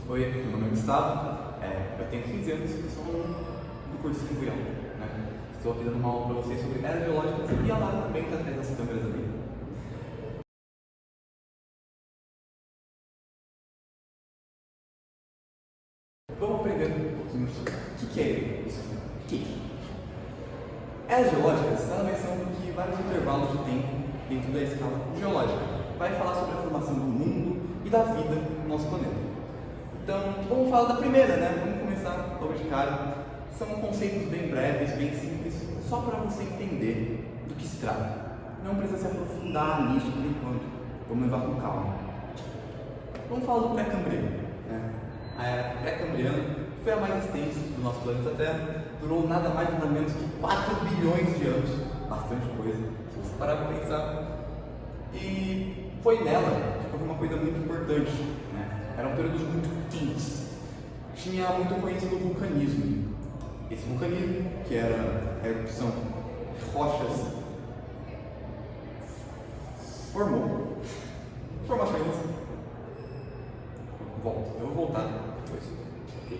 Oi, meu nome é Gustavo, eu tenho 15 anos e sou do cursinho Buião. Estou aqui dando uma aula para vocês sobre eras geológicas e a Lara também está atrás das câmeras ali. Vamos aprender um pouquinho sobre o que é isso. O que é isso? Eras geológicas nada mais são do que vários intervalos de tempo dentro da escala geológica. Vai falar sobre a formação do mundo e da vida no nosso planeta. Então, vamos falar da primeira, né? Vamos começar logo de cara. São conceitos bem breves, bem simples, só para você entender do que se trata. Não precisa se aprofundar nisso por enquanto. Vamos levar com calma. Vamos falar do pré-cambriano. A era pré-cambriana foi a mais extensa do nosso planeta Terra. Durou nada mais nada menos que 4 bilhões de anos. Bastante coisa, se você parar para pensar. E foi nela que ocorreu uma coisa muito importante. Eram períodos muito quentes. Tinha muito conhecido o vulcanismo. Esse vulcanismo, que era a erupção de rochas, formou formações. Eu vou voltar depois. Okay.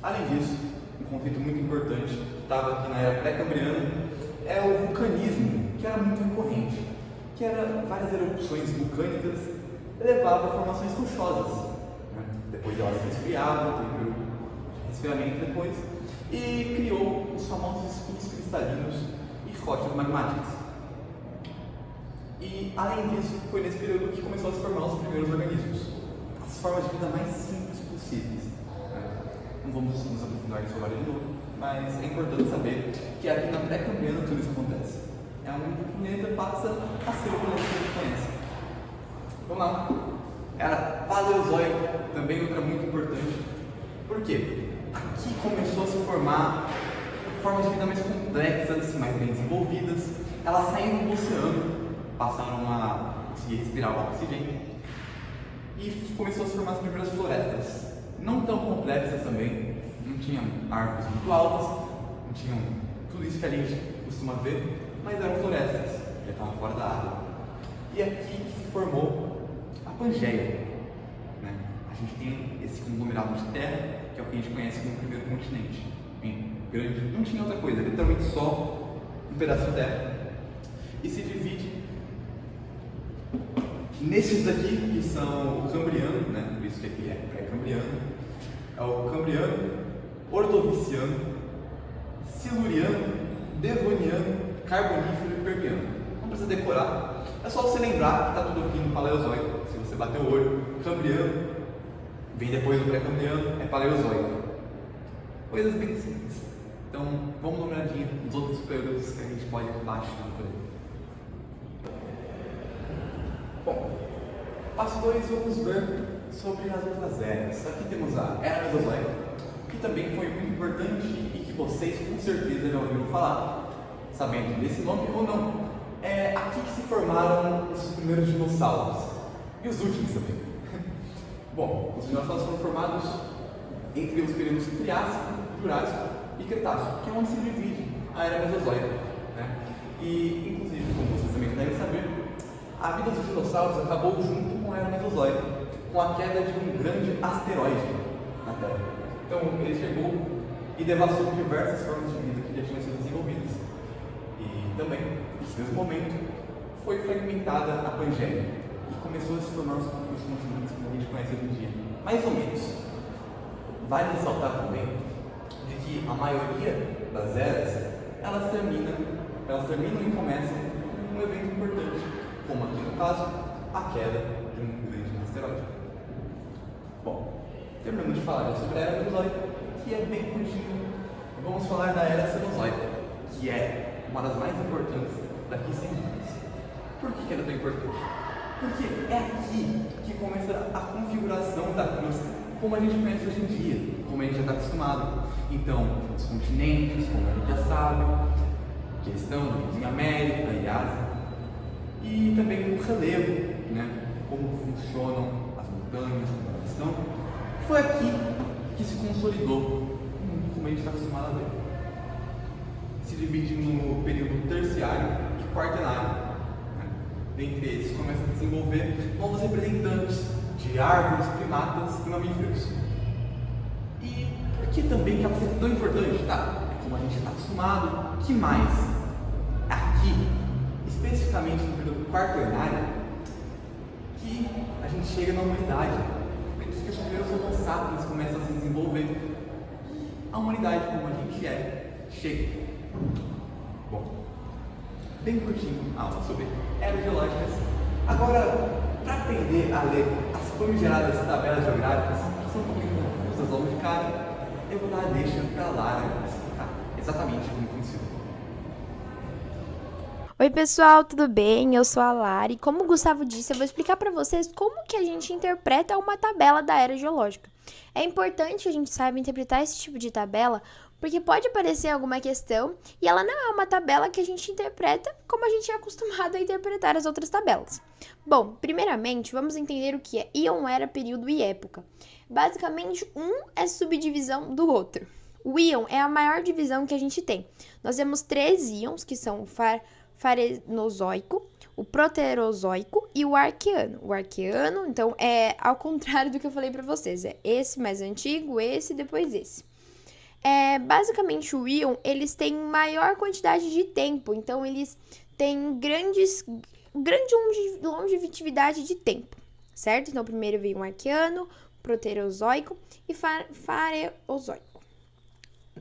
Além disso, um conceito muito importante que estava aqui na era pré-cambriana é o vulcanismo, que era muito recorrente, que era várias erupções vulcânicas levava a formações rochosas. Depois elas se resfriavam, teve um resfriamento depois, e criou os famosos escudos cristalinos e rochas magmáticas. E além disso, foi nesse período que começou a se formar os primeiros organismos, as formas de vida mais simples possíveis. Não vamos nos aprofundar nisso agora de novo, mas é importante saber que aqui na pré-cambriana tudo isso acontece. É onde o planeta passa a ser o planeta que a gente conhece. Vamos lá. Era Paleozoico, também outra muito importante. Por quê? Aqui começou a se formar formas de vida mais complexas, mais bem desenvolvidas. Elas saíram do oceano, passaram a conseguir respirar o oxigênio e começou a se formar as primeiras florestas. Não tão complexas também, não tinham árvores muito altas, não tinham tudo isso que a gente costuma ver, mas eram florestas, já estavam fora da água. E aqui se formou a Pangeia. A gente tem esse conglomerado de terra, que é o que a gente conhece como o primeiro continente. Bem grande, não tinha outra coisa, literalmente só um pedaço de terra. E se divide nesses daqui, que são o Cambriano, por isso que aqui é pré-cambriano, é o Cambriano, Ordoviciano, Siluriano, Devoniano, Carbonífero e Permiano. Não precisa decorar, é só você lembrar que está tudo aqui no Paleozoico. Se você bater o olho, Cambriano, vem depois do pré-cambriano, é Paleozoico. Coisas bem simples. Então, vamos dar uma olhadinha nos outros períodos que a gente pode baixar por aí. Bom, passo 2, vamos ver sobre as outras eras. Aqui temos a Era Mesozoica, que também foi muito importante e que vocês com certeza já ouviram falar, sabendo desse nome ou não. É aqui que se formaram os primeiros dinossauros e os últimos também. Bom, os dinossauros foram formados entre os períodos Triássico, Jurássico e Cretácico, que é onde se divide a Era Mesozoica. E, inclusive, como vocês também devem saber, a vida dos dinossauros acabou junto com a Era Mesozoica, com a queda de um grande asteroide na Terra. Então, ele chegou e devastou diversas formas de vida que já tinham sido desenvolvidas. E também, nesse mesmo momento, foi fragmentada a Pangeia e começou a se formar os continentes que a gente conhece hoje em dia. Mais ou menos. Vale ressaltar também de que a maioria das eras, elas terminam e começam com um evento importante, como aqui no caso, a queda de um grande asteroide. Bom, terminamos de falar sobre a Era Mesozoica, que é bem curtinho. Vamos falar da Era Cenozoica, que é uma das mais importantes daqui 100 anos. Por que ela é tão importante? Porque é aqui que começa a configuração da crosta, como a gente conhece hoje em dia, como a gente já está acostumado. Então, os continentes, como a gente já sabe, que eles estão em América e Ásia, e também o relevo, como funcionam as montanhas, como elas estão. Foi aqui que se consolidou, como a gente está acostumado a ver. Se divide no período terciário e quaternário. Dentre esses, começam a desenvolver novos representantes de árvores, primatas e mamíferos. E por que também que ela é tão importante? Tá, é como a gente está acostumado. Que mais? Aqui, especificamente no período quaternário, que a gente chega na humanidade. Aqui que os primeiros Homo sapiens começam a se desenvolver. A humanidade, como a gente chega. Bom, bem curtinho a aula sobre eras geológicas. Agora, para aprender a ler as famigeradas tabelas geográficas, que são um pouquinho confusas logo de cara, eu vou dar a deixa para a Lara explicar exatamente como funciona. Oi pessoal, tudo bem? Eu sou a Lara e como o Gustavo disse, eu vou explicar para vocês como que a gente interpreta uma tabela da era geológica. É importante que a gente saiba interpretar esse tipo de tabela, porque pode aparecer alguma questão e ela não é uma tabela que a gente interpreta como a gente é acostumado a interpretar as outras tabelas. Bom, primeiramente, vamos entender o que é íon, era, período e época. Basicamente, um é subdivisão do outro. O íon é a maior divisão que a gente tem. Nós temos 3 íons, que são o Farenozoico, o Proterozoico e o Arqueano. O Arqueano, então, é ao contrário do que eu falei para vocês. É esse mais antigo, esse e depois esse. Basicamente, o íon, eles têm maior quantidade de tempo. Então, eles têm grande longevidade de tempo, certo? Então, primeiro vem o Arqueano, Proterozoico e Fareozoico.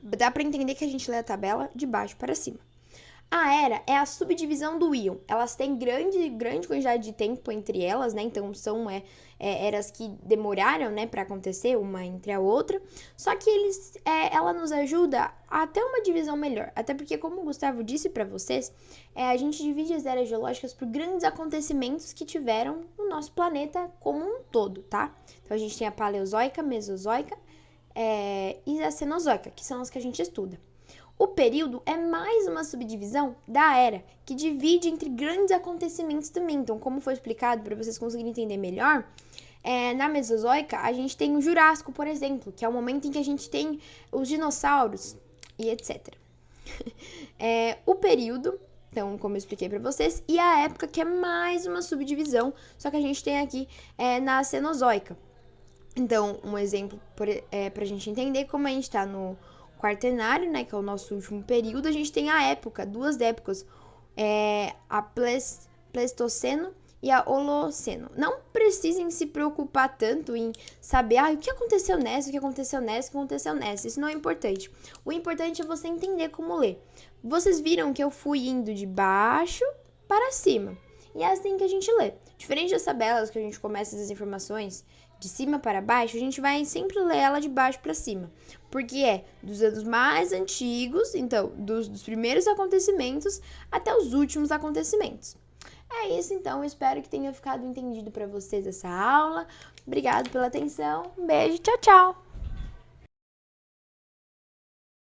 Dá para entender que a gente lê a tabela de baixo para cima. A era é a subdivisão do íon. Elas têm grande quantidade de tempo entre elas, né? Então, são eras que demoraram, né, para acontecer uma entre a outra. Só que ela nos ajuda a ter uma divisão melhor. Até porque, como o Gustavo disse para vocês, a gente divide as eras geológicas por grandes acontecimentos que tiveram no nosso planeta como um todo, tá? Então, a gente tem a Paleozoica, Mesozoica e a Cenozoica, que são as que a gente estuda. O período é mais uma subdivisão da era, que divide entre grandes acontecimentos também. Então, como foi explicado, para vocês conseguirem entender melhor, na Mesozoica, a gente tem o Jurássico, por exemplo, que é o momento em que a gente tem os dinossauros e etc. O período, então, como eu expliquei para vocês, e a época, que é mais uma subdivisão, só que a gente tem aqui na Cenozoica. Então, um exemplo para a gente entender como a gente está no quaternário, né, que é o nosso último período, a gente tem a época, 2 épocas, a Pleistoceno e a Holoceno. Não precisem se preocupar tanto em saber o que aconteceu nessa, o que aconteceu nessa, o que aconteceu nessa. Isso não é importante. O importante é você entender como ler. Vocês viram que eu fui indo de baixo para cima. E é assim que a gente lê. Diferente das tabelas que a gente começa as informações de cima para baixo, a gente vai sempre ler ela de baixo para cima. Porque é dos anos mais antigos, então, dos primeiros acontecimentos até os últimos acontecimentos. É isso, então. Eu espero que tenha ficado entendido para vocês essa aula. Obrigado pela atenção. Um beijo. Tchau, tchau.